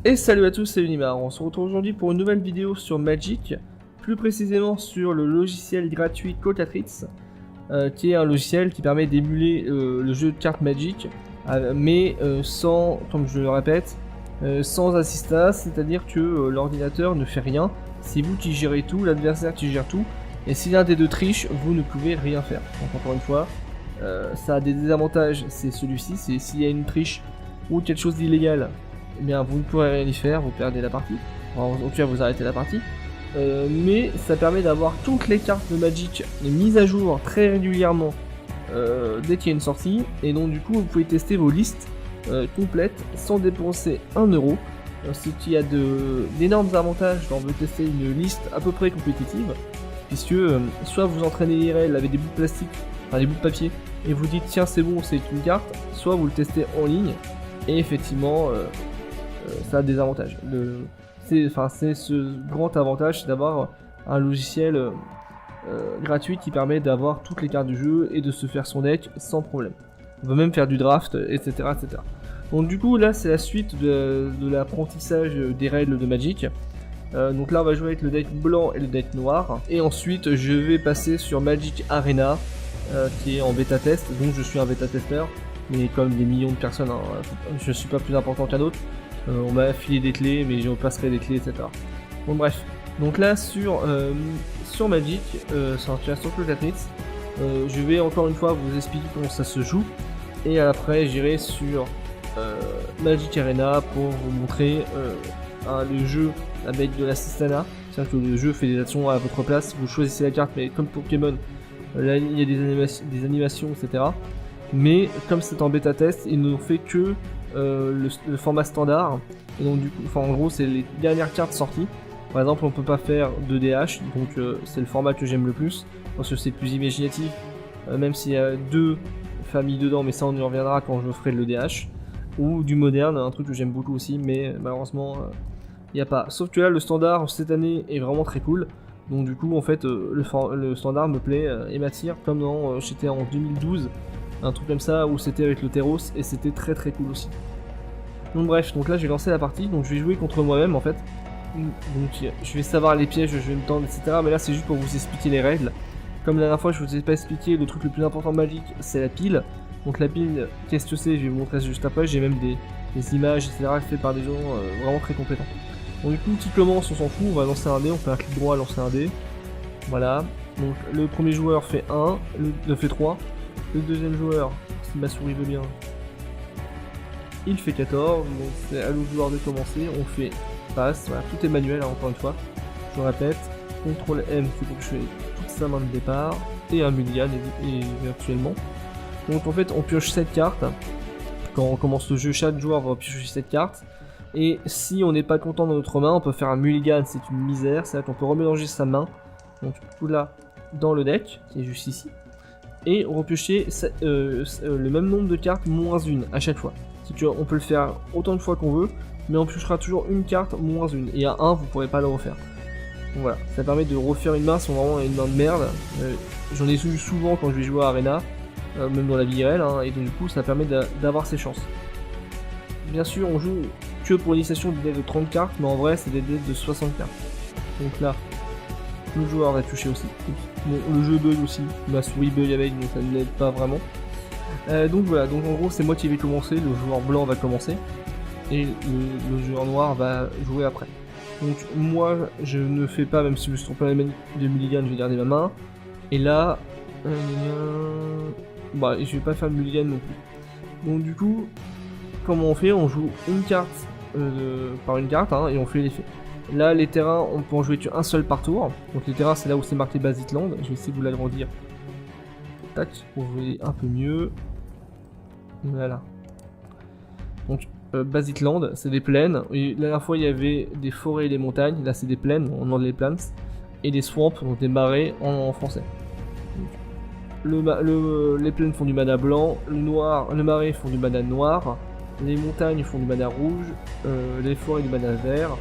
Et salut à tous, c'est Unimar. On se retrouve aujourd'hui pour une nouvelle vidéo sur Magic, plus précisément sur le logiciel gratuit Cocatrix, qui est un logiciel qui permet d'émuler le jeu de cartes Magic, mais sans, comme je le répète, sans assistant, c'est-à-dire que l'ordinateur ne fait rien, c'est vous qui gérez tout, l'adversaire qui gère tout, et si l'un des deux triche, vous ne pouvez rien faire. Donc encore une fois, ça a des désavantages, c'est celui-ci, c'est s'il y a une triche ou quelque chose d'illégal, eh bien vous ne pourrez rien y faire, vous perdez la partie, enfin, en tout cas vous arrêtez la partie, mais ça permet d'avoir toutes les cartes de Magic mises à jour très régulièrement dès qu'il y a une sortie, et donc du coup vous pouvez tester vos listes complètes sans dépenser 1€, ce qui a d'énormes avantages quand on veut tester une liste à peu près compétitive, puisque soit vous entraînez IRL avec des bouts de plastique, enfin des bouts de papier, et vous dites tiens c'est bon c'est une carte, soit vous le testez en ligne, et effectivement ça a des avantages. C'est ce grand avantage, c'est d'avoir un logiciel gratuit qui permet d'avoir toutes les cartes du jeu et de se faire son deck sans problème. On peut même faire du draft, etc. etc. Donc du coup là c'est la suite de l'apprentissage des règles de Magic. Donc là on va jouer avec le deck blanc et le deck noir. Et ensuite je vais passer sur Magic Arena qui est en bêta test. Donc je suis un bêta testeur, mais comme des millions de personnes, hein, je suis pas plus important qu'un autre. On m'a filé des clés, mais je passerai des clés, etc. Bon bref. Donc là sur Magic, sur Cocatrix, je vais encore une fois vous expliquer comment ça se joue. Et après j'irai sur Magic Arena pour vous montrer le jeu avec de l'assistanat. C'est-à-dire que le jeu fait des actions à votre place, vous choisissez la carte, mais comme Pokémon, là il y a des animations, etc. Mais comme c'est en bêta test, ils n'ont fait que le format standard, et donc du coup, en gros c'est les dernières cartes sorties. Par exemple on peut pas faire de DH, donc c'est le format que j'aime le plus, parce que c'est plus imaginatif, même s'il y a deux familles dedans, mais ça on y reviendra quand je ferai le DH, ou du moderne, un truc que j'aime beaucoup aussi, mais malheureusement il n'y a pas. Sauf que là le standard cette année est vraiment très cool, donc du coup en fait le standard me plaît et m'attire, comme dans j'étais en 2012, un truc comme ça où c'était avec le Teros et c'était très très cool aussi. Donc bref, donc là j'ai lancé la partie, donc je vais jouer contre moi-même en fait. Donc je vais savoir les pièges, je vais me tendre, etc. Mais là c'est juste pour vous expliquer les règles. Comme la dernière fois je vous ai pas expliqué, le truc le plus important de Magic c'est la pile. Donc la pile, qu'est-ce que c'est, je vais vous montrer juste après, j'ai même des images, etc. faites par des gens vraiment très compétents. Donc du coup qui commence on s'en fout, on va lancer un dé, on fait un clic droit à lancer un dé. Voilà, donc le premier joueur fait 1, le fait 3. Le deuxième joueur, si ma souris veut bien, il fait 14, donc c'est à l'autre joueur de commencer, on fait passe, voilà, tout est manuel hein, encore une fois, je répète, CTRL M c'est pour que je fais toute sa main de départ, et un mulligan virtuellement. Donc en fait on pioche 7 cartes, quand on commence le jeu chaque joueur va piocher 7 cartes, et si on n'est pas content de notre main, on peut faire un mulligan, c'est une misère, c'est-à-dire qu'on peut remélanger sa main, donc tout là dans le deck, qui est juste ici, et repiocher le même nombre de cartes moins une à chaque fois. On peut le faire autant de fois qu'on veut, mais on piochera toujours une carte moins une, et à 1 vous pourrez pas le refaire. Donc voilà, ça permet de refaire une main si on a vraiment une main de merde. J'en ai eu souvent quand je vais jouer à Arena, même dans la vie IRL, hein, et donc du coup ça permet d'avoir ses chances. Bien sûr on joue que pour l'initiation des decks de 30 cartes, mais en vrai c'est des decks de 60 cartes. Donc là, le joueur va toucher aussi. Bon, le jeu bug aussi, ma souris bug avec, donc ça ne l'aide pas vraiment. Donc voilà, donc en gros c'est moi qui vais commencer, le joueur blanc va commencer, et le joueur noir va jouer après. Donc moi je ne fais pas, même si je me suis trompé à la manip de mulligan, je vais garder ma main. Et là, bah je vais pas faire de mulligan non plus. Donc du coup, comment on fait? On joue une carte par une carte, hein, et on fait l'effet. Là, les terrains, on peut en jouer qu'un seul par tour. Donc les terrains, c'est là où c'est marqué Basitland. Je vais essayer de vous l'agrandir. Tac, pour vous voyez un peu mieux. Voilà. Donc Basitland, c'est des plaines. Et la dernière fois, il y avait des forêts et des montagnes. Là, c'est des plaines, en anglais plains. Et des swamps, donc des marais en français. Donc, les plaines font du mana blanc. Le marais font du mana noir. Les montagnes font du mana rouge. Les forêts du mana vert.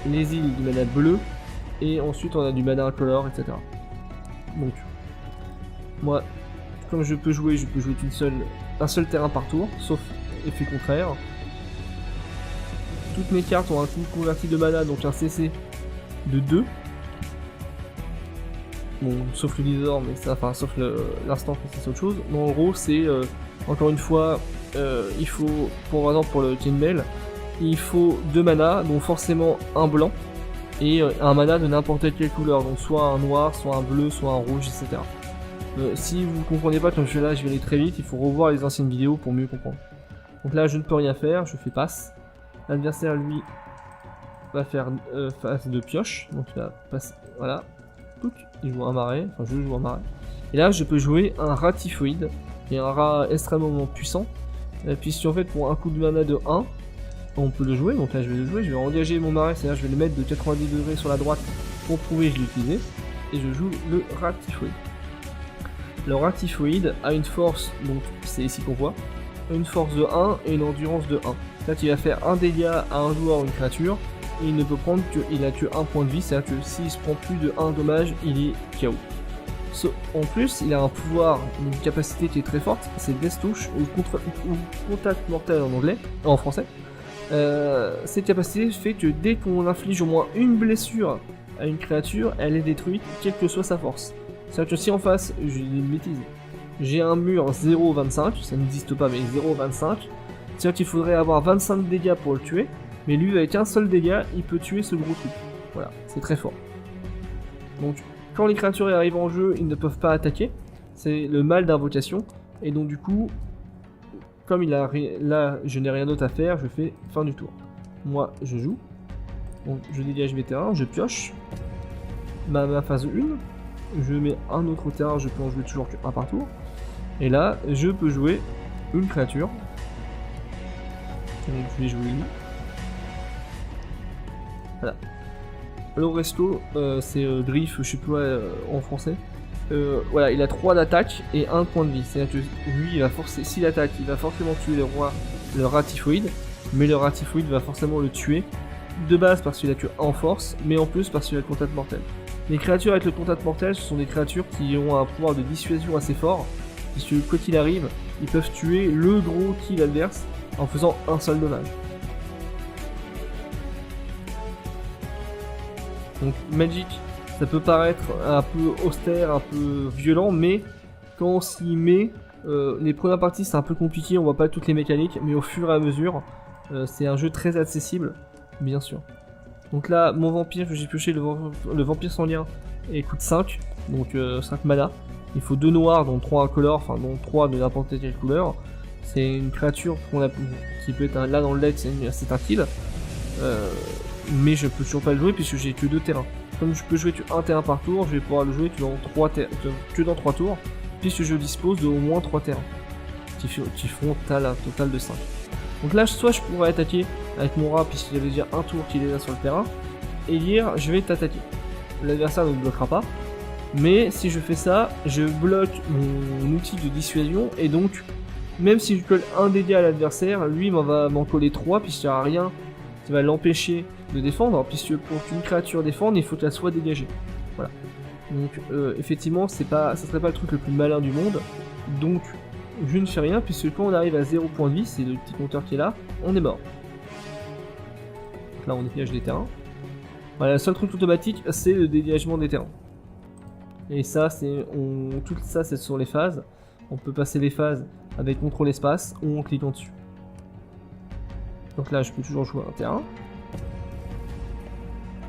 Les îles du mana bleu, et ensuite on a du mana incolore, etc. Donc, moi, comme je peux jouer un seul terrain par tour, sauf effet contraire. toutes mes cartes ont un coût converti de mana, donc un CC de 2. Bon, sauf le Lizard, mais ça, enfin, sauf l'instant, c'est autre chose. Mais en gros, c'est, encore une fois, il faut, par exemple, pour le Chain Mail, il faut 2 mana, donc forcément un blanc, et un mana de n'importe quelle couleur, donc soit un noir, soit un bleu, soit un rouge, etc. Si vous ne comprenez pas comme je fais là, je vais aller très vite, il faut revoir les anciennes vidéos pour mieux comprendre. Donc là, je ne peux rien faire, je fais passe. L'adversaire, lui, va faire phase de pioche, donc il va passer, voilà. Il joue un marais, enfin je joue un marais. Et là, je peux jouer un rat typhoïde, qui est un rat extrêmement puissant, puisqu'en fait, pour un coup de mana de 1, on peut le jouer, donc là je vais le jouer, je vais engager mon marais, c'est-à-dire je vais le mettre de 90 degrés sur la droite pour prouver que je l'ai utilisé, et je joue le rat typhoïde. Le rat typhoïde a une force, donc c'est ici qu'on voit, une force de 1 et une endurance de 1. Là il va faire un dégât à un joueur ou une créature, et il ne peut prendre que, il a que 1 point de vie, c'est-à-dire que s'il se prend plus de 1 dommage, il est KO. En plus, il a un pouvoir, une capacité qui est très forte, c'est Death Touch, ou Contact Mortel en anglais, en français. Cette capacité fait que dès qu'on inflige au moins une blessure à une créature, elle est détruite, quelle que soit sa force. C'est-à-dire que si en face, j'ai une bêtise, j'ai un mur 0,25, ça n'existe pas mais 0,25, c'est-à-dire qu'il faudrait avoir 25 dégâts pour le tuer, mais lui avec un seul dégât, il peut tuer ce gros truc. Voilà, c'est très fort. Donc quand les créatures arrivent en jeu, ils ne peuvent pas attaquer, c'est le mal d'invocation, et donc du coup, comme là je n'ai rien d'autre à faire, je fais fin du tour. Moi je joue, donc je dégage mes terrains, je pioche, ma phase 1, je mets un autre terrain, je peux en jouer toujours qu'un par tour, et là je peux jouer une créature, donc je vais jouer lui. Voilà. L'Oresto, c'est Griff, je sais plus en français. Voilà, il a 3 d'attaque et 1 point de vie. C'est-à-dire que lui, il va forcer, s'il attaque, il va forcément tuer le rat typhoïde, mais le rat typhoïde va forcément le tuer. De base parce qu'il a que 1 en force, mais en plus parce qu'il a le contact mortel. Les créatures avec le contact mortel, ce sont des créatures qui ont un pouvoir de dissuasion assez fort, puisque quoi qu'il arrive, ils peuvent tuer le gros kill adverse en faisant un seul dommage. Donc Magic, ça peut paraître un peu austère, un peu violent, mais quand on s'y met, les premières parties c'est un peu compliqué, on voit pas toutes les mécaniques, mais au fur et à mesure, c'est un jeu très accessible, bien sûr. Donc là, mon vampire que j'ai pioché, le vampire sanguin, et coûte 5, donc 5 mana. Il faut 2 noirs, dont 3 incolores, enfin dont 3 de n'importe quelle couleur. C'est une créature qui peut être là dans le deck, c'est un kill. Mais je peux toujours pas le jouer puisque j'ai que 2 terrains. Comme je peux jouer que 1 terrain par tour, je vais pouvoir le jouer que dans 3 tours, puisque je dispose de au moins 3 terrains, qui feront un total de 5. Donc là, soit je pourrais attaquer avec mon rat, puisqu'il y avait déjà un tour qu'il est là sur le terrain, et dire je vais t'attaquer. L'adversaire ne me bloquera pas, mais si je fais ça, je bloque mon outil de dissuasion, et donc, même si je colle un dégât à l'adversaire, lui va m'en coller 3, puisqu'il n'y aura rien qui va l'empêcher de défendre, puisque pour qu'une créature défende, il faut qu'elle soit dégagée. Voilà. Donc effectivement, ça serait pas le truc le plus malin du monde. Donc je ne fais rien, puisque quand on arrive à 0 point de vie, c'est le petit compteur qui est là, on est mort. Donc là on dégage des terrains. Voilà, le seul truc automatique, c'est le dégagement des terrains. Et ça, tout ça, c'est sur les phases. On peut passer les phases avec contrôle espace ou en cliquant dessus. Donc là, je peux toujours jouer un terrain.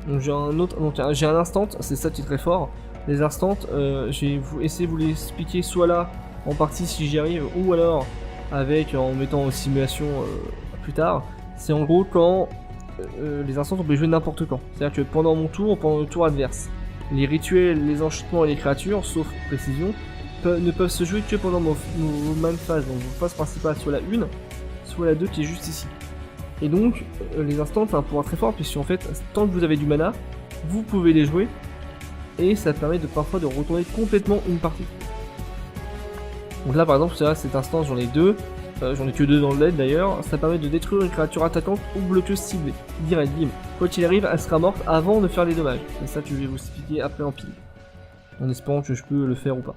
Donc j'ai un instant, c'est ça qui est très fort. Les instants, je vais essayer de vous les expliquer soit là, en partie si j'y arrive, ou alors en mettant en simulation plus tard. C'est en gros quand les instants on peut les jouer n'importe quand. C'est-à-dire que pendant mon tour ou pendant le tour adverse. Les rituels, les enchantements et les créatures, sauf précision, ne peuvent se jouer que pendant nos main phases. Donc vos phases principales, soit la 1, soit la 2 qui est juste ici. Et donc, les instants ont un pouvoir très fort, puisqu'en fait, tant que vous avez du mana, vous pouvez les jouer, et ça permet parfois de retourner complètement une partie. Donc là, par exemple, cet instant, j'en ai 2, j'en ai que 2 dans le LED d'ailleurs, ça permet de détruire une créature attaquante ou bloqueuse ciblée, direct, bim. Quoi qu'il arrive, elle sera morte avant de faire les dommages, et ça, je vais vous expliquer après en pile, en espérant que je peux le faire ou pas.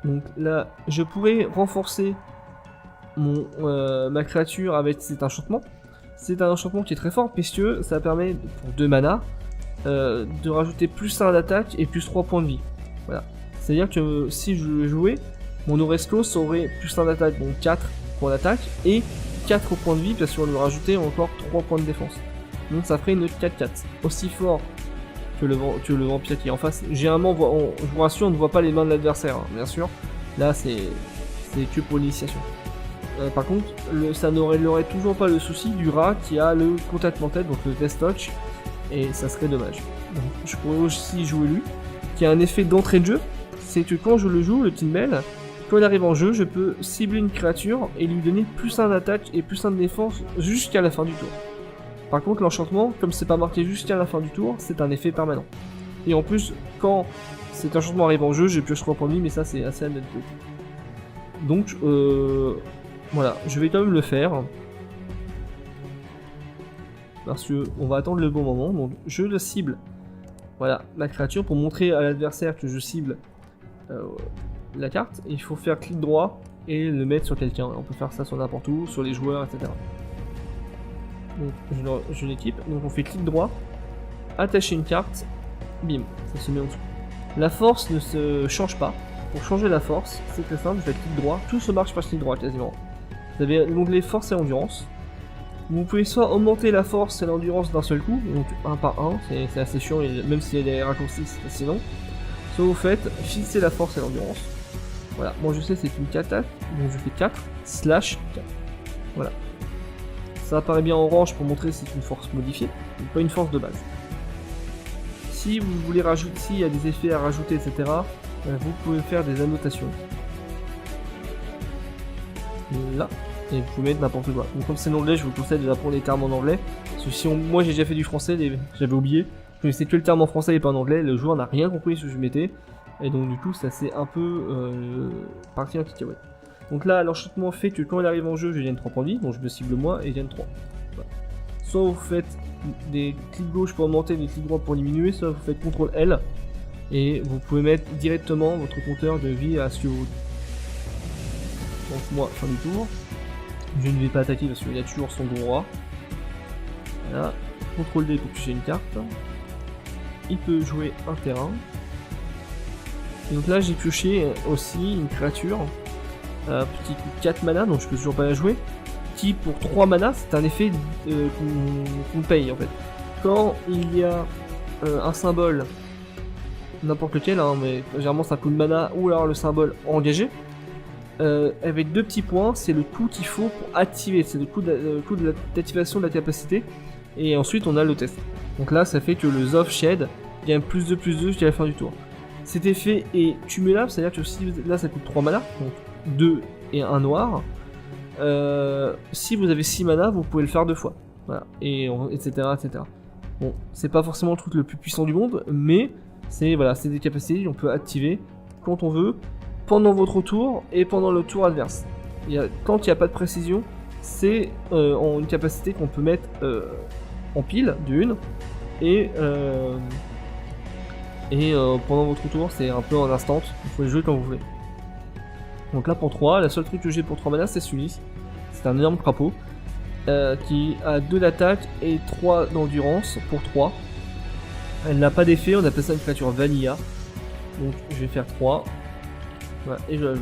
Donc là, je pourrais renforcer ma créature avec cet enchantement. c'est un enchantement qui est très fort puisque ça permet pour 2 mana de rajouter plus 1 d'attaque et plus 3 points de vie. Voilà. C'est-à-dire que si je le jouais, mon Oresclos aurait plus 1 d'attaque, donc 4 points d'attaque, et 4 points de vie parce qu'on lui rajoutait encore 3 points de défense. Donc ça ferait une 4-4. Aussi fort que le vampire qui est en face. Généralement, je vous rassure, on ne voit pas les mains de l'adversaire, hein, bien sûr. Là, c'est que pour l'initiation. Par contre, ça n'aurait toujours pas le souci du rat qui a le contact mental, donc le test touch, et ça serait dommage. Donc, je pourrais aussi jouer lui, qui a un effet d'entrée de jeu, c'est que quand je le joue, le Tinmel, quand il arrive en jeu, je peux cibler une créature et lui donner plus 1 d'attaque et plus 1 de défense jusqu'à la fin du tour. Par contre, l'enchantement, comme c'est pas marqué jusqu'à la fin du tour, c'est un effet permanent. Et en plus, quand cet enchantement arrive en jeu, j'ai pioche 3 points de vie, mais ça c'est assez anecdotique. Donc, voilà, je vais quand même le faire. Parce que on va attendre le bon moment, donc je le cible. Voilà, la créature, pour montrer à l'adversaire que je cible la carte, il faut faire clic droit et le mettre sur quelqu'un. On peut faire ça sur n'importe où, sur les joueurs, etc. Donc je l'équipe, donc on fait clic droit, attacher une carte, bim, ça se met en dessous. La force ne se change pas. Pour changer la force, c'est très simple, je fais clic droit, tout se marche par clic droit quasiment. Vous avez l'onglet force et endurance. Vous pouvez soit augmenter la force et l'endurance d'un seul coup, donc un par un, c'est assez chiant, même s'il y a des raccourcis, c'est fascinant. Soit vous faites fixer la force et l'endurance. Voilà, moi je sais c'est une 4 attaque, donc je fais 4 /4. Voilà. Ça apparaît bien en orange pour montrer que c'est une force modifiée, donc pas une force de base. Si vous voulez rajouter, s'il y a des effets à rajouter, etc., vous pouvez faire des annotations. Là. Et vous pouvez mettre n'importe quoi. Donc comme c'est l'anglais, je vous conseille d'apprendre les termes en anglais. Parce que si moi j'ai déjà fait du français, j'avais oublié. Je connaissais que le terme en français et pas en anglais. Le joueur n'a rien compris ce que je mettais. Et donc du coup ça s'est un peu parti en cacahuète. Donc là l'enchantement fait que quand il arrive en jeu, je gagne 3 points de vie. Donc je me cible moi et je gagne 3. Voilà. Soit vous faites des clics gauche pour augmenter, des clics droits pour diminuer, soit vous faites CTRL L. Et vous pouvez mettre directement votre compteur de vie à ce que vous... Donc moi, fin du tour. Je ne vais pas attaquer parce qu'il a toujours son droit. Voilà. CTRL D pour toucher une carte. Il peut jouer un terrain. Et donc là j'ai pioché aussi une créature. Petit coup 4 mana, donc je peux toujours pas la jouer. Qui pour 3 mana, c'est un effet qu'on paye en fait. Quand il y a un symbole, n'importe lequel, hein, mais généralement c'est un coup de mana ou alors le symbole engagé. Avec 2 petits points, c'est le coup qu'il faut pour activer, c'est le coup d'activation de la capacité, et ensuite on a le test. Donc là ça fait que le Zof Shed gagne plus de jusqu'à la fin du tour. Cet effet est cumulable, c'est à dire que si là ça coûte 3 mana, donc 2 et 1 noir. Si vous avez 6 mana, vous pouvez le faire 2 fois, voilà, et etc. Bon, c'est pas forcément le truc le plus puissant du monde, mais c'est voilà, c'est des capacités qu'on peut activer quand on veut, pendant votre tour et pendant le tour adverse. Quand il n'y a pas de précision, c'est une capacité qu'on peut mettre en pile d'une, et pendant votre tour, c'est un peu en instant, vous pouvez jouer quand vous voulez. Donc là pour 3, la seule truc que j'ai pour 3 mana c'est celui-ci. C'est un énorme crapaud qui a 2 d'attaque et 3 d'endurance pour 3. Elle n'a pas d'effet, on appelle ça une créature vanilla. Donc je vais faire 3. Voilà, et je la joue.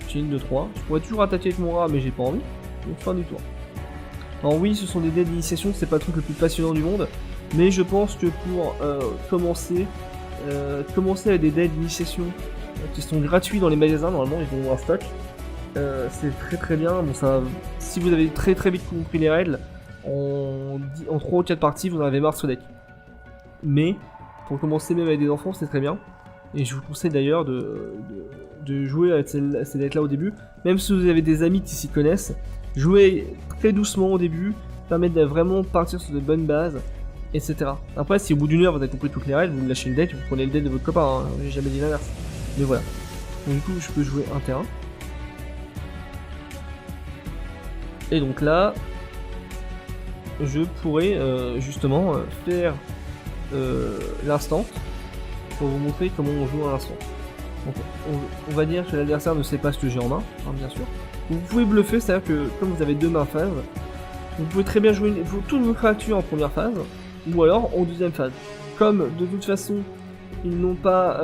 J'ai une de 3. Je pourrais toujours attaquer avec mon rat mais j'ai pas envie. Donc fin du tour. Alors oui, ce sont des dés d'initiation, c'est pas le truc le plus passionnant du monde. Mais je pense que pour commencer avec des dés d'initiation qui sont gratuits dans les magasins, normalement ils vont en stock. C'est très bien. Bon, ça, si vous avez très vite compris les règles, en 3 ou 4 parties vous en avez marre sur deck. Mais pour commencer même avec des enfants c'est très bien. Et je vous conseille d'ailleurs de jouer avec ces decks là au début. Même si vous avez des amis qui s'y connaissent, jouez très doucement au début, permet de vraiment partir sur de bonnes bases, etc. Après si au bout d'une heure vous avez compris toutes les règles, vous lâchez le deck, vous prenez le deck de votre copain, hein. J'ai jamais dit l'inverse. Mais voilà. Donc du coup je peux jouer un terrain. Et donc là, je pourrais justement faire l'instant pour vous montrer comment on joue à l'instant. Donc on va dire que l'adversaire ne sait pas ce que j'ai en main, hein, bien sûr. Vous pouvez bluffer, c'est-à-dire que comme vous avez 2 mains phases, Vous pouvez très bien jouer toutes vos créatures en première phase, ou alors en deuxième phase. Comme de toute façon, ils n'ont pas,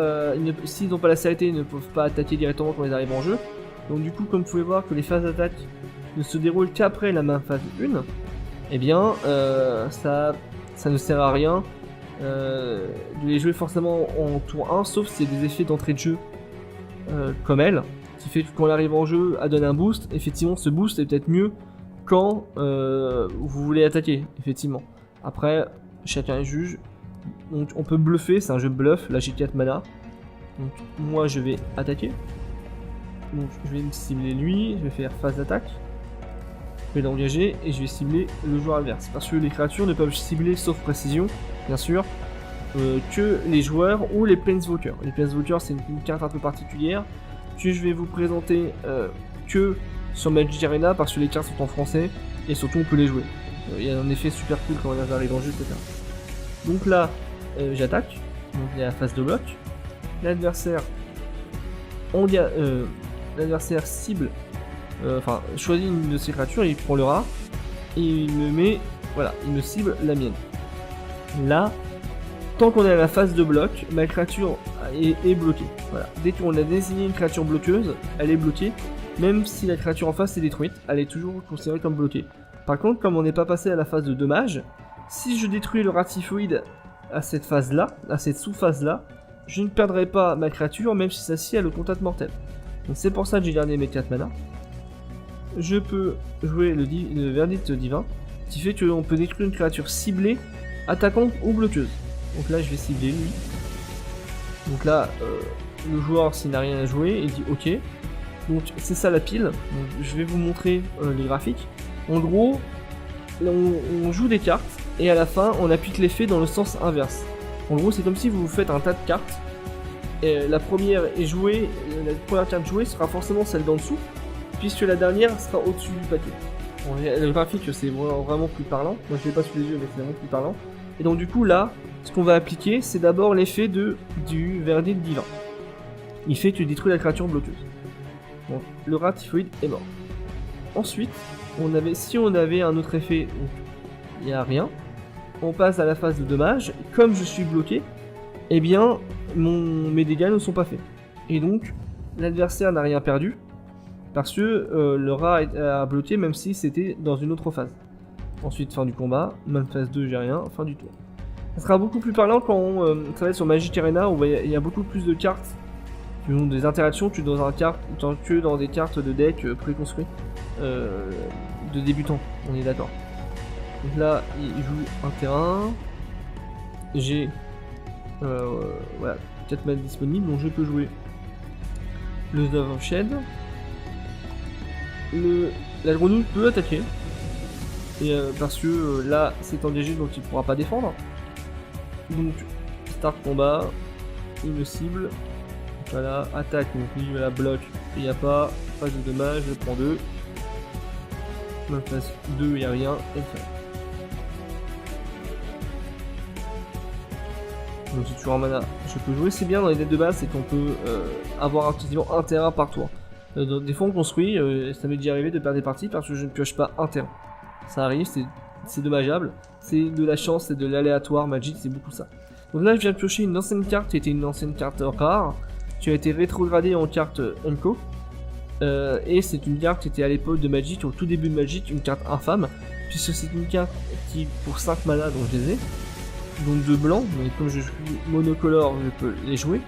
s'ils n'ont pas la CRT, ils ne peuvent pas attaquer directement quand ils arrivent en jeu. Donc du coup, comme vous pouvez voir que les phases d'attaque ne se déroulent qu'après la main phase 1, eh bien, ça ne sert à rien de les jouer forcément en tour 1, sauf si c'est des effets d'entrée de jeu comme elle, qui fait que quand elle arrive en jeu, elle donne un boost. Effectivement, ce boost est peut-être mieux quand vous voulez attaquer, effectivement. Après, chacun est juge. Donc on peut bluffer, c'est un jeu de bluff, là j'ai 4 mana. Donc moi je vais attaquer. Donc je vais me cibler lui, je vais faire phase d'attaque. Je vais l'engager et je vais cibler le joueur adverse. Parce que les créatures ne peuvent cibler, sauf précision, bien sûr, que les joueurs ou les Planeswalkers. Les Planeswalkers c'est une carte un peu particulière que je vais vous présenter que sur Magic Arena parce que les cartes sont en français et surtout on peut les jouer. Il y a un effet super cool quand on arrive en jeu, etc. Donc là, j'attaque, donc il y a la phase de bloc. L'adversaire cible, choisit une de ses créatures, il prend le rat et il me met, voilà, il me cible la mienne. Là, tant qu'on est à la phase de bloc, ma créature est bloquée. Voilà. Dès qu'on a désigné une créature bloqueuse, elle est bloquée, même si la créature en face est détruite, elle est toujours considérée comme bloquée. Par contre, comme on n'est pas passé à la phase de dommage, si je détruis le ratifoïde à cette phase-là, à cette sous-phase-là, je ne perdrai pas ma créature, même si celle-ci a le contact mortel. Donc c'est pour ça que j'ai gardé mes 4 mana. Je peux jouer le verdict divin, qui fait qu'on peut détruire une créature ciblée, attaquante ou bloqueuse. Donc là, je vais cibler lui. Donc là, le joueur, s'il n'a rien à jouer, il dit OK. Donc c'est ça la pile. Donc, je vais vous montrer les graphiques. En gros, on joue des cartes. Et à la fin, on applique l'effet dans le sens inverse. En gros, c'est comme si vous faites un tas de cartes. Et la première est jouée, la première carte jouée sera forcément celle d'en dessous, puisque la dernière sera au-dessus du paquet. Bon, le graphique, c'est vraiment plus parlant. Moi, je l'ai pas sous les yeux, mais c'est vraiment plus parlant. Et donc, du coup, là, ce qu'on va appliquer, c'est d'abord l'effet du verdict divin. Il fait que tu détruis la créature bloqueuse. Donc, le rat typhoïde est mort. Ensuite, si on avait un autre effet, il n'y a rien. On passe à la phase de dommage. Comme je suis bloqué, eh bien, mes dégâts ne sont pas faits. Et donc, l'adversaire n'a rien perdu, parce que le rat a bloqué, même si c'était dans une autre phase. Ensuite, fin du combat. Même phase 2, j'ai rien. Fin du tour. Ça sera beaucoup plus parlant quand ça va être sur Magic Arena, où il y a beaucoup plus de cartes qui ont des interactions que dans des cartes de deck préconstruits de débutants. On est d'accord. Donc là, il joue un terrain. J'ai voilà, 4 mana disponibles, donc je peux jouer le Dove of Shed. La grenouille peut attaquer. Et parce que là, c'est engagé, donc il ne pourra pas défendre. Donc, start combat. Il me cible. Voilà, attaque, donc lui, voilà, bloc. Il n'y a pas. Phase de dommage, je prends 2. Même phase 2, il n'y a rien. Et fait. Donc j'ai toujours un mana, je peux jouer. C'est bien dans les decks de base, c'est qu'on peut avoir quasiment un terrain par tour. Des fois on construit, ça m'est déjà arrivé de perdre des parties parce que je ne pioche pas un terrain. Ça arrive, c'est dommageable. C'est de la chance, c'est de l'aléatoire, Magic, c'est beaucoup ça. Donc là je viens de piocher une ancienne carte qui était une ancienne carte rare, qui a été rétrogradée en carte Unco. Et c'est une carte qui était à l'époque de Magic, au tout début de Magic, une carte infâme, puisque c'est une carte qui pour 5 mana, donc je les ai. Donc de blanc, mais comme je suis monocolore, je peux les jouer.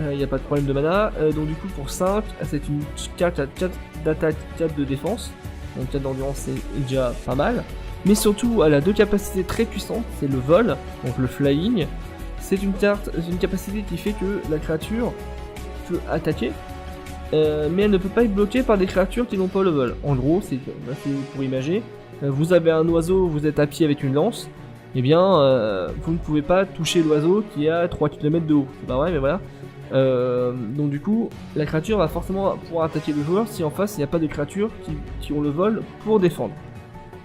Il n'y a pas de problème de mana. Donc du coup pour 5, c'est une carte à 4 d'attaque, 4 de défense. Donc 4 d'endurance c'est déjà pas mal. Mais surtout elle a 2 capacités très puissantes, c'est le vol, donc le flying. C'est une capacité qui fait que la créature peut attaquer. Mais elle ne peut pas être bloquée par des créatures qui n'ont pas le vol. En gros, c'est pour imaginer, vous avez un oiseau, vous êtes à pied avec une lance. Eh bien, vous ne pouvez pas toucher l'oiseau qui est à 3 km de haut. C'est pas vrai, mais voilà. Donc du coup, la créature va forcément pouvoir attaquer le joueur si en face il n'y a pas de créatures qui ont le vol pour défendre.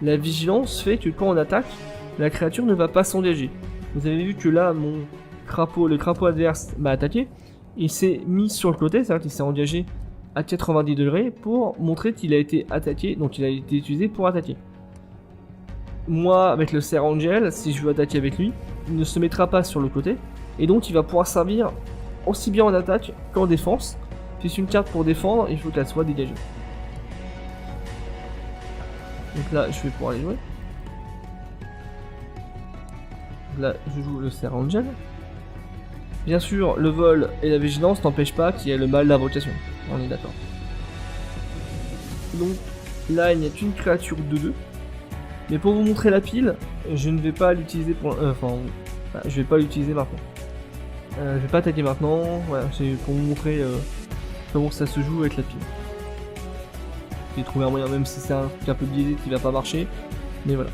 La vigilance fait que quand on attaque, la créature ne va pas s'engager. Vous avez vu que là, le crapaud adverse m'a attaqué. Il s'est mis sur le côté, c'est-à-dire qu'il s'est engagé à 90 degrés pour montrer qu'il a été attaqué, donc il a été utilisé pour attaquer. moi, avec le Serra Angel, si je veux attaquer avec lui, il ne se mettra pas sur le côté. Et donc, il va pouvoir servir aussi bien en attaque qu'en défense. Si c'est une carte pour défendre, il faut qu'elle soit dégagée. Donc là, je vais pouvoir les jouer. Là, je joue le Serra Angel. Bien sûr, le vol et la vigilance n'empêchent pas qu'il y ait le mal d'invocation. On est d'accord. Donc là, il n'y a qu'une créature de 2. Mais pour vous montrer la pile, je ne vais pas l'utiliser pour... je vais pas l'utiliser maintenant. Je vais pas attaquer maintenant. Voilà, c'est pour vous montrer comment ça se joue avec la pile. J'ai trouvé un moyen, même si c'est un truc un peu biaisé qui va pas marcher. Mais voilà.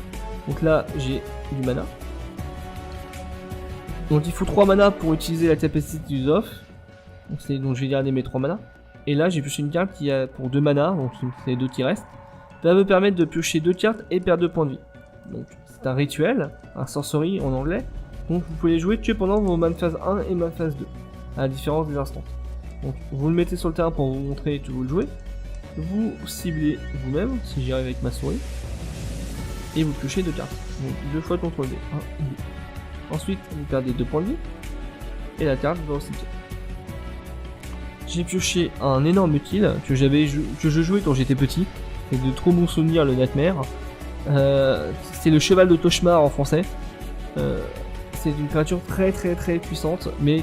Donc là, j'ai du mana. Donc il faut 3 mana pour utiliser la capacité du Zoff. Donc je vais garder mes 3 mana. Et là j'ai pioché une carte qui a pour 2 mana, donc c'est les 2 qui restent. Ça va me permettre de piocher 2 cartes et perdre 2 points de vie. Donc c'est un rituel, un sorcery en anglais. Donc vous pouvez jouer que pendant vos man phase 1 et man phase 2, à la différence des instants. Donc vous le mettez sur le terrain pour vous montrer que vous le jouez. Vous ciblez vous-même, si j'y arrive avec ma souris. Et vous piochez 2 cartes. Donc 2 fois contrôle D. 1 et 2. Ensuite, vous perdez 2 points de vie. Et la carte va au cimetière. J'ai pioché un énorme kill que je jouais quand j'étais petit. C'est de trop bons souvenirs, le Nightmare. C'est le cheval de Toshmar en français. C'est une créature très puissante, mais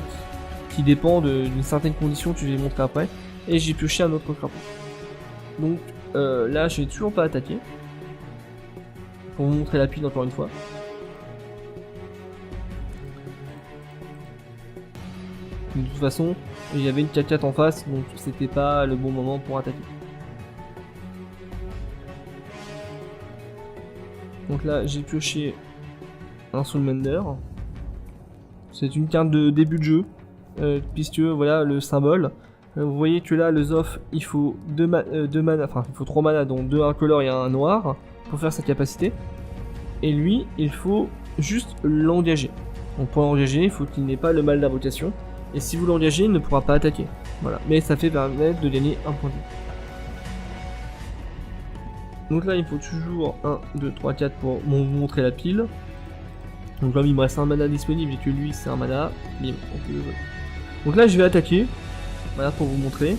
qui dépend d'une certaine condition que je vais montrer après. Et j'ai pioché un autre crapaud. Donc là, je n'ai toujours pas attaqué. Pour vous montrer la pile encore une fois. De toute façon, il y avait une 4-4 en face, donc c'était pas le bon moment pour attaquer. Donc là, j'ai pioché un Soulmender. C'est une carte de début de jeu, puisque voilà le symbole. Vous voyez que là, le Zoff, il faut 2 mana, enfin il faut 3 mana, dont 2 incolores et 1 noir, pour faire sa capacité. Et lui, il faut juste l'engager. Donc pour l'engager, il faut qu'il n'ait pas le mal d'invocation. Et si vous l'engagez, il ne pourra pas attaquer. Voilà. Mais ça fait permettre de gagner un point de vie. Donc là, il faut toujours 1, 2, 3, 4 pour vous montrer la pile. Donc là, il me reste un mana disponible et que lui, c'est un mana. Bim, donc là, je vais attaquer. Voilà, pour vous montrer.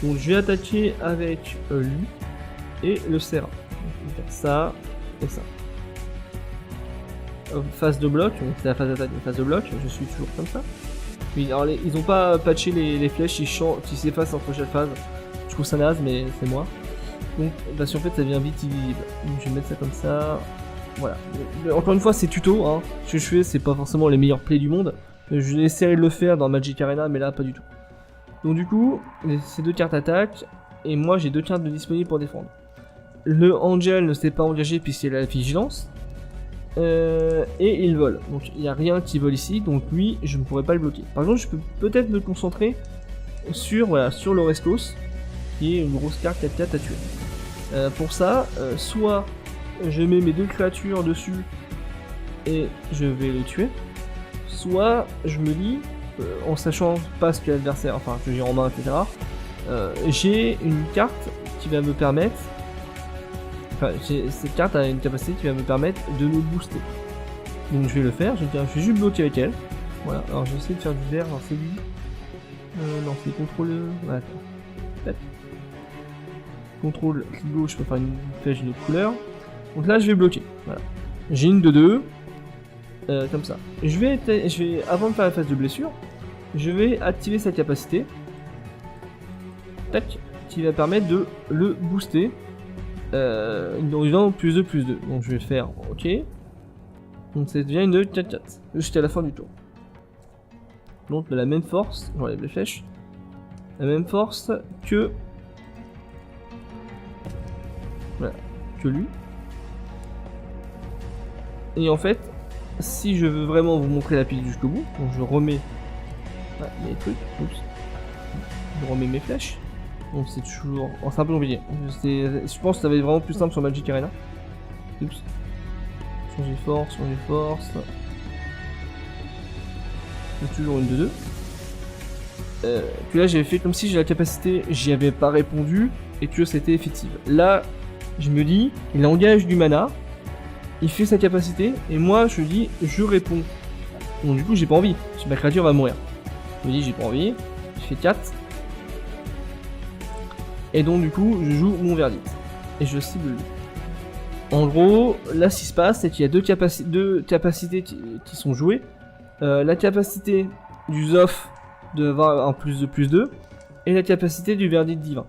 Donc je vais attaquer avec lui et le Serra. Je vais faire ça et ça. Phase de bloc, donc c'est la phase d'attaque et phase de bloc. Je suis toujours comme ça. Oui, alors ils ont pas patché les flèches qui s'effacent entre chaque phase. Je trouve ça naze, mais c'est moi. Donc, parce qu'en fait, ça devient vite illisible. Donc, je vais mettre ça comme ça. Voilà. Encore une fois, c'est tuto. Hein. Ce que je fais, c'est pas forcément les meilleurs plays du monde. Je vais essayer de le faire dans Magic Arena, mais là, pas du tout. Donc, du coup, c'est 2 cartes attaque. Et moi, j'ai 2 cartes disponibles pour défendre. Le Angel ne s'est pas engagé puisqu'il a la vigilance. Et il vole, donc il n'y a rien qui vole ici, donc lui je ne pourrais pas le bloquer. Par exemple, je peux peut-être me concentrer sur, voilà, sur le Rescos, qui est une grosse carte 4-4 à tuer. Pour ça, soit je mets mes 2 créatures dessus et je vais le tuer, soit je me dis, en sachant pas ce que l'adversaire, enfin que j'ai en main, etc., j'ai une carte qui va me permettre. Enfin, cette carte a une capacité qui va me permettre de me booster. Donc je vais le faire, je vais juste bloquer avec elle. Voilà, alors je vais essayer de faire du vert, alors c'est lui. Non, c'est contrôle... Voilà, attends. Contrôle clic gauche, je peux faire une flèche de couleur. Donc là je vais bloquer, voilà. J'ai une de 2. Comme ça. Je vais, avant de faire la phase de blessure, je vais activer sa capacité. Tac, qui va permettre de le booster. Donc plus 2, plus 2. Donc je vais faire OK. Donc ça devient une 4-4 jusqu'à la fin du tour. Donc de la même force, j'enlève les flèches. La même force que... Voilà, que lui. Et en fait, si je veux vraiment vous montrer la pile jusqu'au bout, donc je remets mes trucs. Oups. Je remets mes flèches. Donc c'est toujours... Oh, c'est un peu compliqué. Je pense que ça va être vraiment plus simple sur Magic Arena. Oups. Changer force, changer force. C'est toujours une de 2. Puis là j'avais fait comme si j'ai la capacité, j'y avais pas répondu et que c'était effectif. Là, je me dis, il engage du mana. il fait sa capacité, et moi je dis je réponds. Donc du coup j'ai pas envie, parce que ma créature va mourir. Je me dis j'ai pas envie, je fais 4. Et donc du coup je joue mon verdict. Et je cible lui. En gros, là ce qui se passe, c'est qu'il y a deux capacités qui sont jouées. La capacité du Zoff de avoir un +2/+2, et la capacité du verdict divin.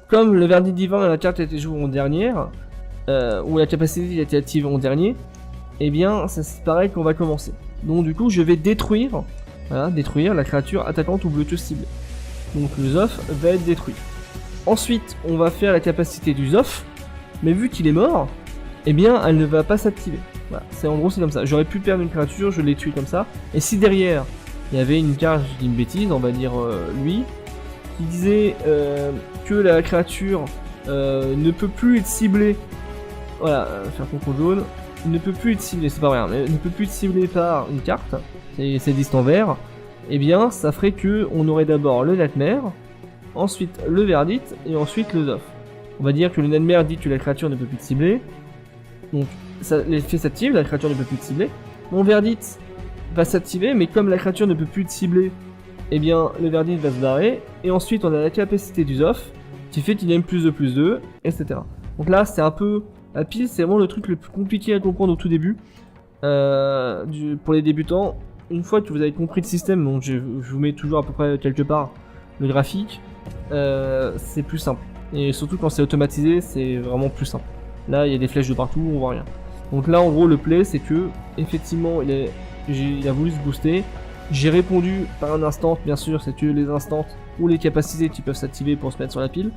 Comme le verdict divin, la carte a été jouée en dernière, ou la capacité a été activée en dernier, et bien c'est pareil qu'on va commencer. Donc du coup je vais détruire, voilà, détruire la créature attaquante ou bleuteuse ciblée. Donc le Zoff va être détruit. Ensuite on va faire la capacité du Zoff, mais vu qu'il est mort, eh bien elle ne va pas s'activer. Voilà, en gros c'est comme ça. J'aurais pu perdre une créature, je l'ai tué comme ça. Et si derrière il y avait une carte, je dis une bêtise, on va dire lui, qui disait que la créature ne peut plus être ciblée, voilà, faire contrôle jaune, ne peut plus être ciblée, c'est pas vrai, mais ne peut plus être ciblée par une carte, c'est distant vert, et bien ça ferait que on aurait d'abord le Nightmare, ensuite le verdict, et ensuite le Zoff. On va dire que le Nightmare dit que la créature ne peut plus être ciblée, donc l'effet s'active, la créature ne peut plus être ciblée. Mon verdict va s'activer, mais comme la créature ne peut plus être ciblée, eh bien le verdict va se barrer, et ensuite on a la capacité du Zoff, qui fait qu'il a une +2/+2, etc. Donc là c'est un peu, la pile c'est vraiment le truc le plus compliqué à comprendre au tout début, pour les débutants. Une fois que vous avez compris le système, donc je vous mets toujours à peu près quelque part le graphique, c'est plus simple. Et surtout quand c'est automatisé, c'est vraiment plus simple. Là il y a des flèches de partout, on voit rien. Donc là en gros le play c'est que effectivement il a voulu se booster. J'ai répondu par un instant, bien sûr c'est que les instants ou les capacités qui peuvent s'activer pour se mettre sur la pile.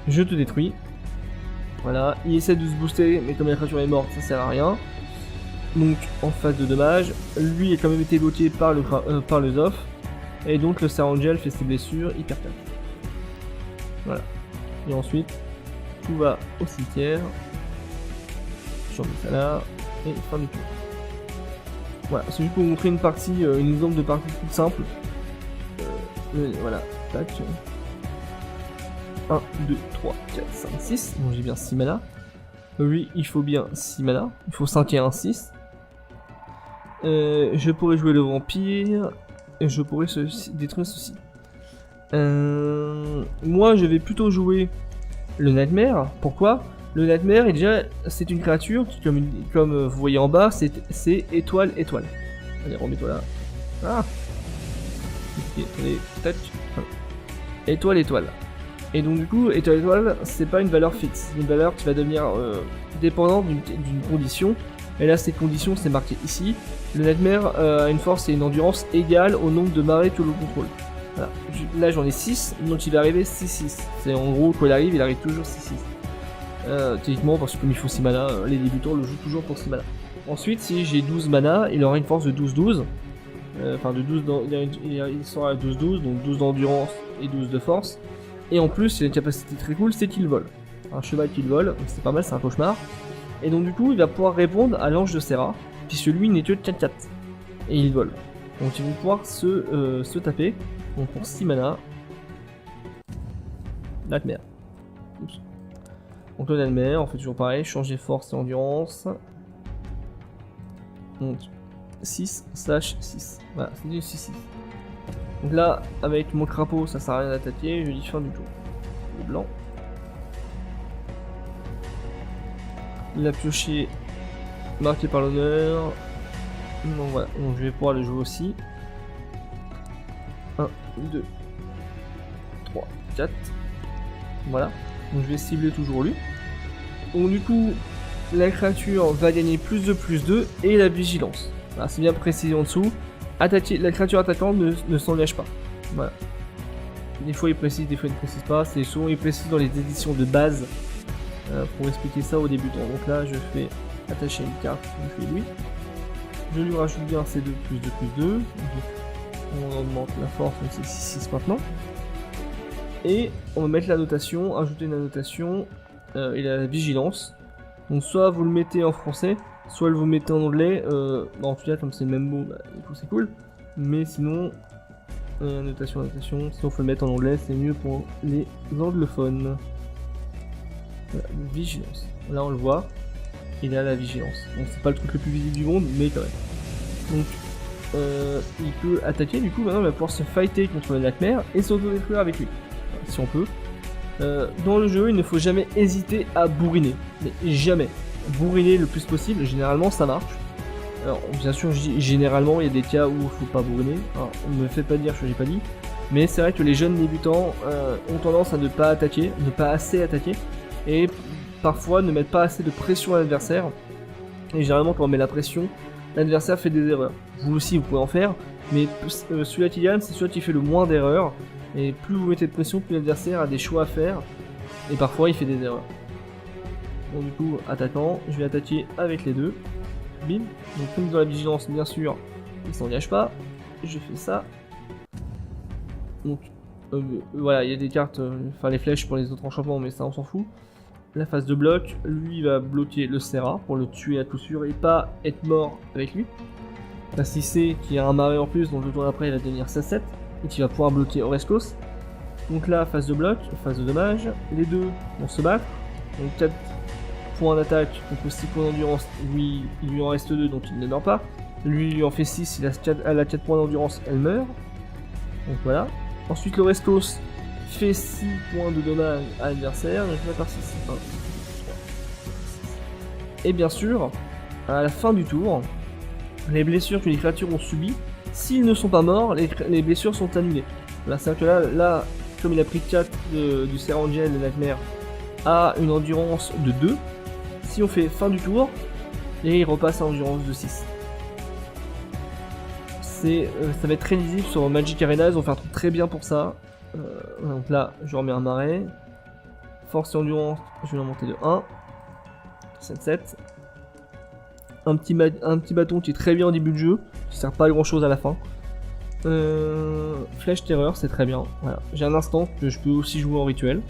Je te détruis. Voilà, il essaie de se booster, mais comme la créature est morte, ça sert à rien. Donc en phase de dommage, lui a quand même été bloqué par le Zoff. Et donc le Serangel fait ses blessures, il perd. Voilà. Et ensuite, tout va au cimetière. Je remets ça là. Et fin du tour. Voilà, c'est juste pour vous montrer une partie, une exemple de partie toute simple. Voilà, tac. 1, 2, 3, 4, 5, 6. Donc j'ai bien 6 mana. Lui, il faut bien 6 mana. Il faut 5 et 1, 6. Je pourrais jouer le vampire. Et je pourrais détruire ceci. Moi, je vais plutôt jouer le Nightmare. Pourquoi ? Le Nightmare, déjà, c'est une créature qui, comme vous voyez en bas, c'est étoile, étoile. Allez, remets-toi là. Ah. Allez, tac. Étoile, étoile. Et donc du coup, étoile, étoile, c'est pas une valeur fixe. C'est une valeur qui va devenir dépendante d'une condition. Et là, ces conditions, c'est marqué ici. Le Nightmare a une force et une endurance égale au nombre de marées que l'on contrôle. Voilà. Là, j'en ai 6, donc il va arriver 6-6. C'est en gros, quand il arrive toujours 6-6. Techniquement, parce que comme il faut 6 mana, les débutants le jouent toujours pour 6 mana. Ensuite, si j'ai 12 mana, il aura une force de 12-12. Enfin, de 12 il sera à 12-12, donc 12 d'endurance et 12 de force. Et en plus, il a une capacité très cool, c'est qu'il vole. Un cheval qui vole, donc c'est pas mal, c'est un cauchemar. Et donc du coup, il va pouvoir répondre à l'ange de Serra, puisque lui n'est que 4-4. Et il vole. Donc ils vont pouvoir se taper. Donc pour 6 mana. Nightmare. Oups. Donc le Nightmare, on fait toujours pareil, changer force et endurance. Donc 6/6. Voilà, c'est du 6-6. Donc là, avec mon crapaud, ça sert à rien d'attaquer, je dis fin du tour. Le blanc. Il a pioché marqué par l'honneur. Donc voilà, donc je vais pouvoir le jouer aussi. 1, 2, 3, 4. Voilà. Donc je vais cibler toujours lui. Donc du coup, la créature va gagner +2/+2 et la vigilance. Voilà, c'est bien précisé en dessous. Attaquer, la créature attaquante ne s'engage pas. Voilà. Des fois il précise, des fois il ne précise pas. C'est souvent il précise dans les éditions de base pour expliquer ça aux débutants. Donc là je fais attacher une carte, je fais lui. Je lui rajoute bien C2 +2/+2. Donc on augmente la force, donc c'est 6-6 maintenant. Et on va mettre la notation, ajouter une annotation et la vigilance. Donc soit vous le mettez en français, soit vous le mettez en anglais. En tout cas comme c'est le même mot, bah, du coup c'est cool. Mais sinon, annotation, sinon faut le mettre en anglais, c'est mieux pour les anglophones. Voilà, vigilance. Là on le voit. il a la vigilance. Donc c'est pas le truc le plus visible du monde, mais quand même. Donc il peut attaquer, du coup maintenant il va pouvoir se fighter contre le Nightmare et s'auto-détruire avec lui, si on peut. Dans le jeu, il ne faut jamais hésiter à bourriner, mais jamais. Bourriner le plus possible, généralement ça marche. Alors bien sûr je dis généralement, il y a des cas où il faut pas bourriner, alors, on me fait pas dire ce que j'ai pas dit. Mais c'est vrai que les jeunes débutants ont tendance à ne pas attaquer, ne pas assez attaquer, et parfois ne mettre pas assez de pression à l'adversaire. Et généralement quand on met la pression, l'adversaire fait des erreurs. Vous aussi vous pouvez en faire, mais celui-là qui gagne, c'est celui qui fait le moins d'erreurs. Et plus vous mettez de pression, plus l'adversaire a des choix à faire, et parfois il fait des erreurs. Donc du coup, attaquant, je vais attaquer avec les deux. Bim. Donc comme dans la vigilance, bien sûr, il s'engage pas. Je fais ça. Donc voilà, il y a des cartes, enfin les flèches pour les autres enchantements, mais ça on s'en fout. La phase de bloc, lui va bloquer le Serra pour le tuer à coup sûr et pas être mort avec lui. La 6C qui a un marais en plus, donc le tour d'après il va devenir 16-7 et qui va pouvoir bloquer Orescos. Donc là, phase de bloc, phase de dommage, les deux vont se battre. Donc 4 points d'attaque, donc 6 points d'endurance, lui il lui en reste 2 donc il ne meurt pas. Lui il en fait 6, elle a 4 points d'endurance, elle meurt. Donc voilà. Ensuite l'Orescos fait 6 points de dommage à l'adversaire, donc je vais par 6. Et bien sûr, à la fin du tour, les blessures que les créatures ont subies, s'ils ne sont pas morts, les blessures sont annulées. Voilà, c'est-à-dire que là, comme il a pris 4 du Serangel, le Nightmare, a une endurance de 2, si on fait fin du tour, et il repasse à endurance de 6. Ça va être très lisible sur Magic Arena, ils ont fait un truc très bien pour ça. Donc là, je remets un marais. Force et endurance, je vais l'en monter de 1. 7-7. Un petit bâton qui est très bien au début de jeu, qui sert pas à grand chose à la fin. Flèche terreur, c'est très bien. Voilà. J'ai un instant que je peux aussi jouer en rituel.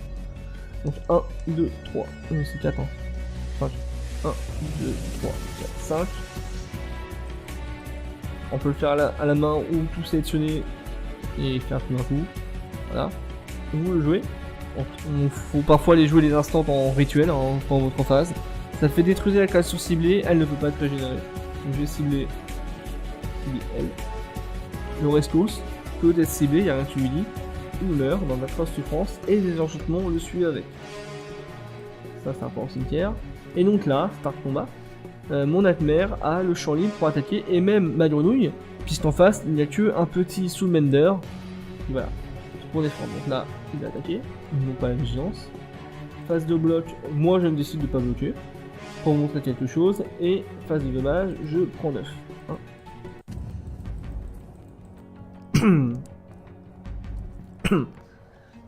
Donc 1, 2, 3, c'est 4, 5. 1, 2, 3, 4, 5. On peut le faire à la main ou tout sélectionner et faire tout d'un coup. Voilà. Vous le jouez. Il faut parfois les jouer les instants en rituel, dans votre phase. Ça fait détruire la créature ciblée, elle ne peut pas être régénérée. Donc je vais cibler elle. Le Rescos peut être ciblé, il n'y a rien qui lui dit. Il meurt dans d'atroces souffrances et les enchantements le suivent avec. Ça c'est un point au cimetière. Et donc là, start combat. Mon Nightmare a le champ libre pour attaquer et même ma grenouille, puisqu'en face il n'y a que un petit Soulmender. Voilà, pour défendre. Donc là, il va attaquer, donc pas la vigilance. Phase de bloc, moi je me décide de pas bloquer, pour vous montrer quelque chose. Et phase de dommage, je prends 9.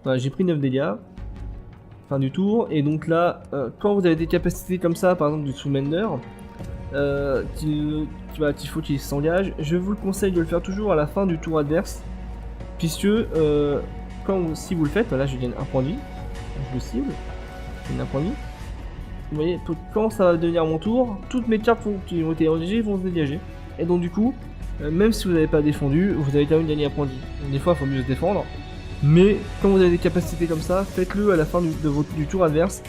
Voilà, j'ai pris 9 dégâts. Fin du tour, et donc là, quand vous avez des capacités comme ça, par exemple du Soulmender, qu'il faut qu'il s'engage, je vous le conseille de le faire toujours à la fin du tour adverse, puisque si vous le faites, là je gagne un point de vie, je le cible, je gagne un point de vie. Vous voyez, quand ça va devenir mon tour, toutes mes cartes qui ont été engagées vont se dégager, et donc du coup, même si vous n'avez pas défendu, vous avez quand même gagné un point de vie. Donc, des fois il faut mieux se défendre. Mais quand vous avez des capacités comme ça, faites-le à la fin du tour adverse,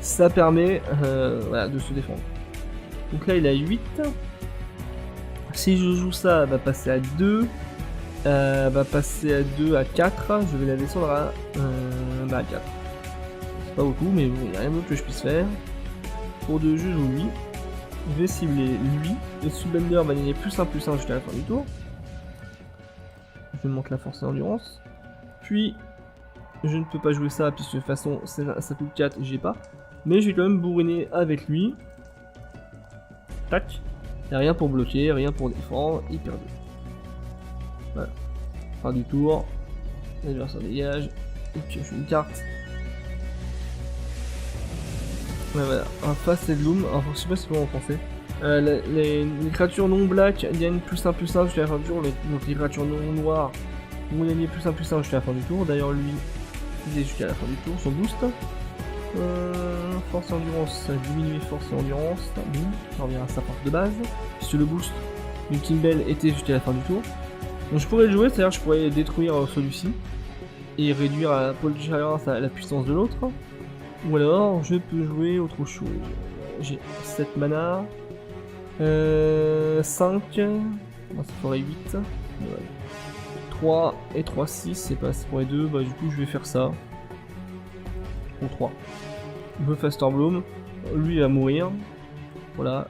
ça permet voilà, de se défendre. Donc là il a 8, si je joue ça, elle va passer à 2, va passer à 2 à 4, je vais la descendre à 4. C'est pas beaucoup, mais bon, il n'y a rien d'autre que je puisse faire. Pour 2, je joue lui, je vais cibler lui, le Soulbender va gagner +1/+1 jusqu'à la fin du tour. Je monte la force et l'endurance. Puis, je ne peux pas jouer ça, puisque de toute façon, ça coûte 4 et j'ai pas. Mais je vais quand même bourriner avec lui. Tac. Il n'y a rien pour bloquer, rien pour défendre, il perd 2. Voilà. Fin du tour. L'adversaire dégage. Et puis je fais une carte. Ouais, voilà. Un face et de loom. Alors, je sais pas si vous en pensez. Les créatures non black gagnent +1/+1 jusqu'à la fin du tour. Donc les créatures non noires vont gagner +1/+1 jusqu'à la fin du tour. D'ailleurs lui, il est jusqu'à la fin du tour, son boost. Force et endurance, diminuer force et endurance. Boum, on revient à sa force de base. Puisque le boost du Kimbell était jusqu'à la fin du tour. Donc je pourrais le jouer, c'est-à-dire que je pourrais détruire celui-ci. Et réduire à Paul Chaleur la puissance de l'autre. Ou alors je peux jouer autre chose. j'ai 7 mana. 5. Ça ferait 8. 3 et 3, 6. C'est pas assez pour les 2. Bah, du coup, je vais faire ça. Pour 3. Je veux Fasterbloom. Lui, il va mourir. Voilà.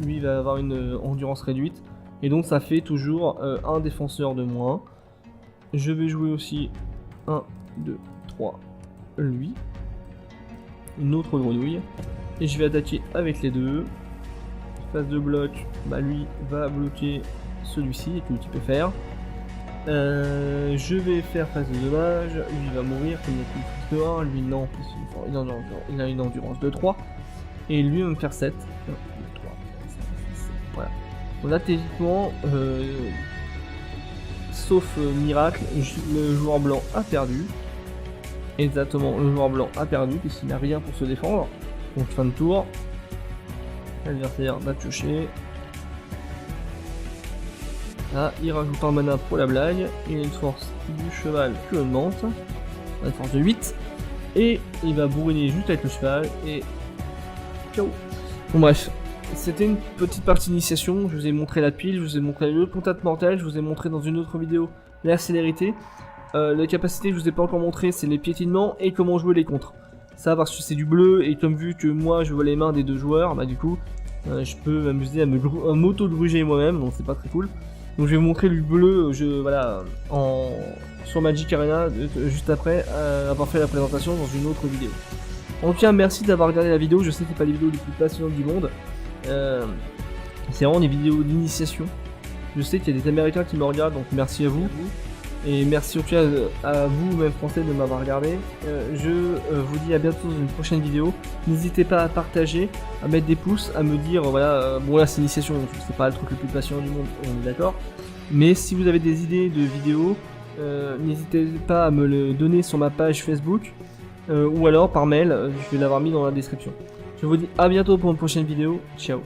Lui, il va avoir une endurance réduite. Et donc, ça fait toujours un défenseur de moins. Je vais jouer aussi 1, 2, 3. Lui. Une autre grenouille. Et je vais attaquer avec les deux. Phase de bloc, bah lui va bloquer celui-ci et tout ce qu'il peut faire. Je vais faire phase de dommage, lui va mourir comme il a plus de 1, lui non, il a une endurance de 3. Et lui va me faire 7. 1, 2, 3, 4, 5, 6, 7. Voilà. Donc là techniquement, sauf miracle, le joueur blanc a perdu. Exactement, le joueur blanc a perdu puisqu'il n'a rien pour se défendre. Donc fin de tour. L'adversaire va piocher. Là, il rajoute un mana pour la blague. Il a une force du cheval qui augmente. Une force de 8. Et il va bourriner juste avec le cheval. Et ciao. Bon bref, c'était une petite partie d'initiation. Je vous ai montré la pile, je vous ai montré le contact mortel, je vous ai montré dans une autre vidéo la célérité. Les capacités que je vous ai pas encore montré, c'est les piétinements et comment jouer les contres. Ça parce que c'est du bleu et comme vu que moi je vois les mains des deux joueurs, bah du coup je peux m'amuser à m'auto-gruger moi-même, donc c'est pas très cool. Donc je vais vous montrer le bleu voilà, sur Magic Arena juste après avoir fait la présentation dans une autre vidéo. En tout cas merci d'avoir regardé la vidéo, je sais que c'est pas les vidéos les plus passionnantes du monde. C'est vraiment des vidéos d'initiation. Je sais qu'il y a des Américains qui me regardent, donc merci à vous. Et merci en tout cas à vous, même français, de m'avoir regardé. Je vous dis à bientôt dans une prochaine vidéo. N'hésitez pas à partager, à mettre des pouces, à me dire, voilà, bon là c'est l'initiation, c'est pas le truc le plus passionnant du monde, on est d'accord. Mais si vous avez des idées de vidéos, n'hésitez pas à me le donner sur ma page Facebook, ou alors par mail, je vais l'avoir mis dans la description. Je vous dis à bientôt pour une prochaine vidéo, ciao.